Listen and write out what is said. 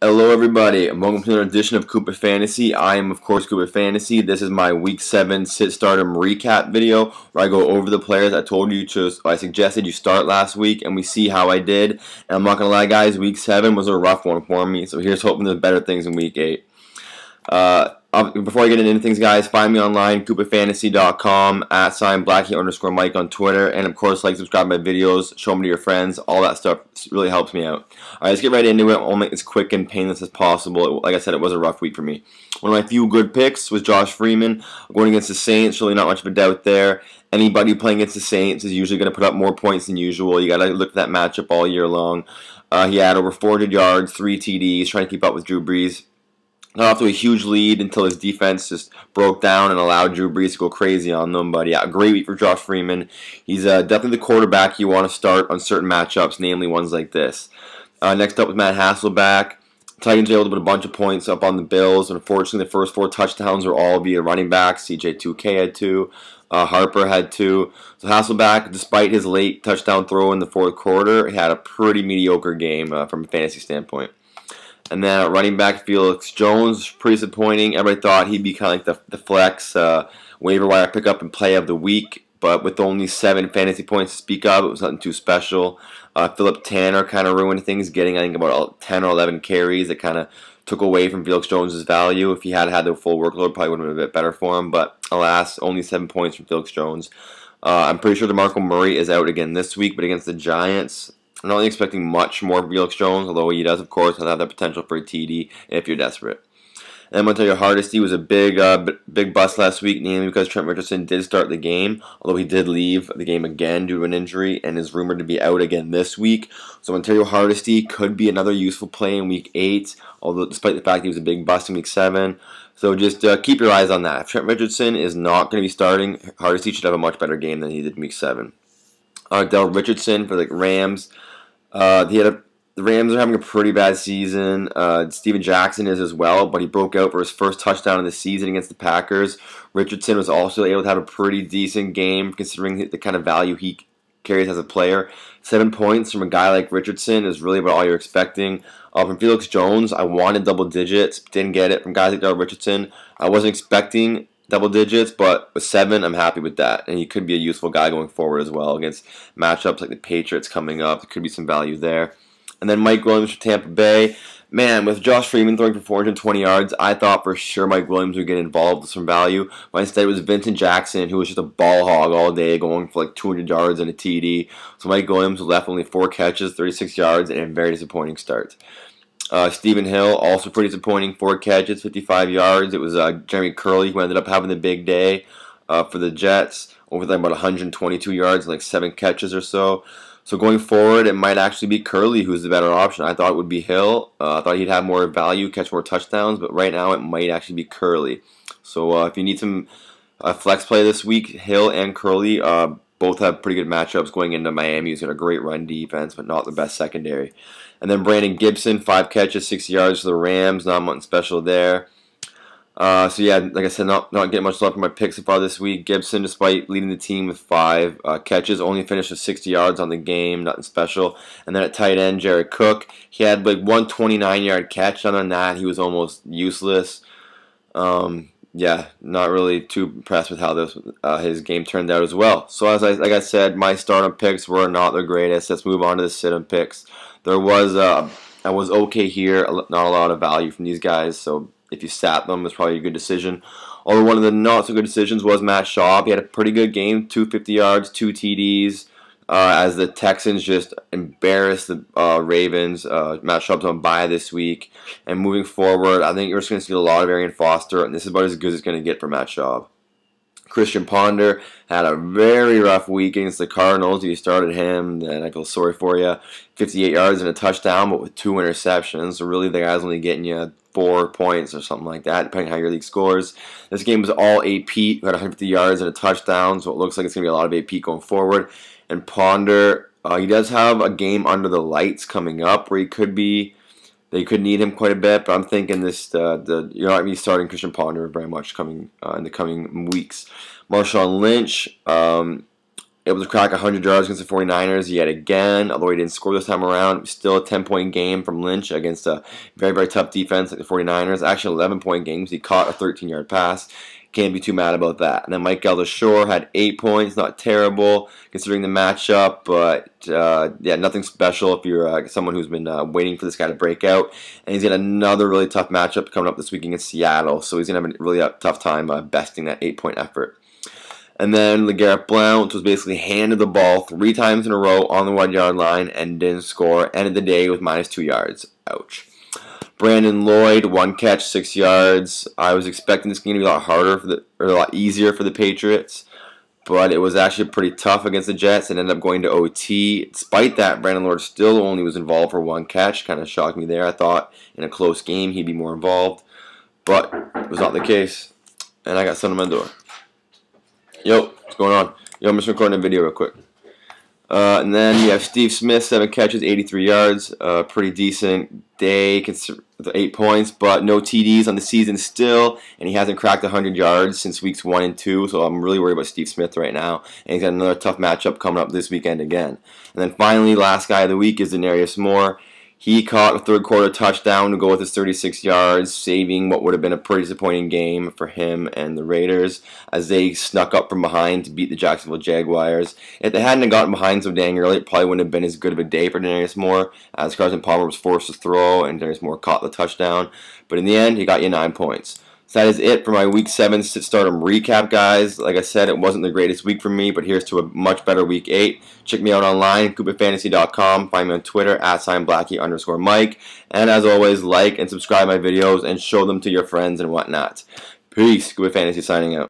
Hello everybody, and welcome to another edition of Cooper Fantasy. I am of course Cooper Fantasy. This is my Week 7 Sit Stardom recap video where I go over the players I suggested you start last week and we see how I did. And I'm not going to lie guys, Week 7 was a rough one for me, so here's hoping there's better things in Week 8. Before I get into things, guys, find me online, CooperFantasy.com, @Blackie_Mike on Twitter, and of course, subscribe to my videos, show them to your friends. All that stuff really helps me out. Alright, let's get right into it. I'll make this quick and painless as possible. Like I said, it was a rough week for me. One of my few good picks was Josh Freeman going against the Saints. Really not much of a doubt there. Anybody playing against the Saints is usually going to put up more points than usual. You got to look at that matchup all year long. He had over 400 yards, 3 TDs, trying to keep up with Drew Brees. Got off to a huge lead until his defense just broke down and allowed Drew Brees to go crazy on them. But yeah, a great week for Josh Freeman. He's definitely the quarterback you want to start on certain matchups, namely ones like this. Next up was Matt Hasselbeck. Titans were able to put a bunch of points up on the Bills. Unfortunately, the first 4 touchdowns were all via running backs. CJ2K had 2. Harper had 2. So Hasselbeck, despite his late touchdown throw in the fourth quarter, he had a pretty mediocre game from a fantasy standpoint. And then at running back, Felix Jones, pretty disappointing. Everybody thought he'd be kind of like the flex waiver wire pickup and play of the week. But with only 7 fantasy points to speak of, it was nothing too special. Philip Tanner kind of ruined things, getting I think about 10 or 11 carries. It kind of took away from Felix Jones' value. If he had had the full workload, probably would have been a bit better for him. But alas, only 7 points from Felix Jones. I'm pretty sure DeMarco Murray is out again this week, but against the Giants, I'm not really expecting much more from Felix Jones, although he does, of course, have that potential for a TD if you're desperate. And I'm going to tell you, Hardesty was a big bust last week, namely because Trent Richardson did start the game, although he did leave the game again due to an injury and is rumored to be out again this week. So I'm going to tell you, Hardesty could be another useful play in Week 8, although despite the fact he was a big bust in Week 7. So just keep your eyes on that. If Trent Richardson is not going to be starting, Hardesty should have a much better game than he did in Week 7. Del Richardson for the Rams. The Rams are having a pretty bad season. Steven Jackson is as well, but he broke out for his first touchdown of the season against the Packers. Richardson was also able to have a pretty decent game considering the kind of value he carries as a player. 7 points from a guy like Richardson is really about all you're expecting. From Felix Jones, I wanted double digits, didn't get it. From guys like Del Richardson, I wasn't expecting double digits, but with 7, I'm happy with that. And he could be a useful guy going forward as well against matchups like the Patriots coming up. There could be some value there. And then Mike Williams for Tampa Bay. Man, with Josh Freeman throwing for 420 yards, I thought for sure Mike Williams would get involved with some value. But instead it was Vincent Jackson, who was just a ball hog all day, going for like 200 yards and a TD. So Mike Williams was left only 4 catches, 36 yards, and a very disappointing start. Stephen Hill, also pretty disappointing, 4 catches, 55 yards. It was Jeremy Curley who ended up having the big day for the Jets, over about 122 yards and like 7 catches or so. So going forward, it might actually be Curley who's the better option. I thought it would be Hill. I thought he'd have more value, catch more touchdowns, but right now it might actually be Curley. So if you need some flex play this week, Hill and Curley both have pretty good matchups going into Miami. He's got a great run defense, but not the best secondary. And then Brandon Gibson, 5 catches, 60 yards for the Rams. Not much special there. So yeah, like I said, not getting much love from my picks so far this week. Gibson, despite leading the team with 5 catches, only finished with 60 yards on the game. Nothing special. And then at tight end, Jared Cook. He had like 129-yard catch. Other than that, he was almost useless. Yeah, not really too impressed with how his game turned out as well. So like I said, my stardom picks were not the greatest. Let's move on to the sit-em picks. I was okay here. Not a lot of value from these guys. So if you sat them, it was probably a good decision. Although one of the not so good decisions was Matt Schaub. He had a pretty good game, 250 yards, 2 TDs. As the Texans just embarrassed the Ravens. Matt Schaub's on bye this week. And moving forward, I think you're just going to see a lot of Arian Foster, and this is about as good as it's going to get for Matt Schaub. Christian Ponder had a very rough week against the Cardinals. If you started him, then I feel sorry for you. 58 yards and a touchdown, but with 2 interceptions. So really the guy's only getting you 4 points or something like that, depending on how your league scores. This game was all AP, who had 150 yards and a touchdown, so it looks like it's going to be a lot of AP going forward. And Ponder, he does have a game under the lights coming up where they could need him quite a bit, but I'm thinking you're not going to be starting Christian Ponder very much coming in the coming weeks. Marshawn Lynch, able to crack 100 yards against the 49ers yet again, although he didn't score this time around. It was still a 10-point game from Lynch against a very, very tough defense like the 49ers. Actually, 11-point games. He caught a 13-yard pass. Can't be too mad about that. And then Mike Geldershore had 8 points. Not terrible considering the matchup, but yeah, nothing special if you're someone who's been waiting for this guy to break out. And he's got another really tough matchup coming up this week against Seattle, so he's going to have a really tough time besting that 8-point effort. And then LeGarrette Blount was basically handed the ball 3 times in a row on the 1-yard line and didn't score. Ended the day with -2 yards. Ouch. Brandon Lloyd, 1 catch, 6 yards. I was expecting this game to be a lot harder or a lot easier for the Patriots, but it was actually pretty tough against the Jets and ended up going to OT. Despite that, Brandon Lloyd still only was involved for 1 catch. Kind of shocked me there. I thought in a close game he'd be more involved, but it was not the case. And I got sent to my door. Yo, what's going on? Yo, I'm just recording a video real quick. And then you have Steve Smith, 7 catches, 83 yards. Pretty decent day, 8 points, but no TDs on the season still, and he hasn't cracked 100 yards since weeks 1 and 2, so I'm really worried about Steve Smith right now. And he's got another tough matchup coming up this weekend again. And then finally, last guy of the week is Denarius Moore. He caught a third-quarter touchdown to go with his 36 yards, saving what would have been a pretty disappointing game for him and the Raiders as they snuck up from behind to beat the Jacksonville Jaguars. If they hadn't gotten behind so dang early, it probably wouldn't have been as good of a day for Denarius Moore, as Carson Palmer was forced to throw and Denarius Moore caught the touchdown. But in the end, he got you 9 points. So that is it for my Week 7 sit-stardom recap, guys. Like I said, it wasn't the greatest week for me, but here's to a much better Week 8. Check me out online, CoopItFantasy.com. Find me on Twitter, @Blackie_Mike. And as always, like and subscribe my videos and show them to your friends and whatnot. Peace. Coop It Fantasy signing out.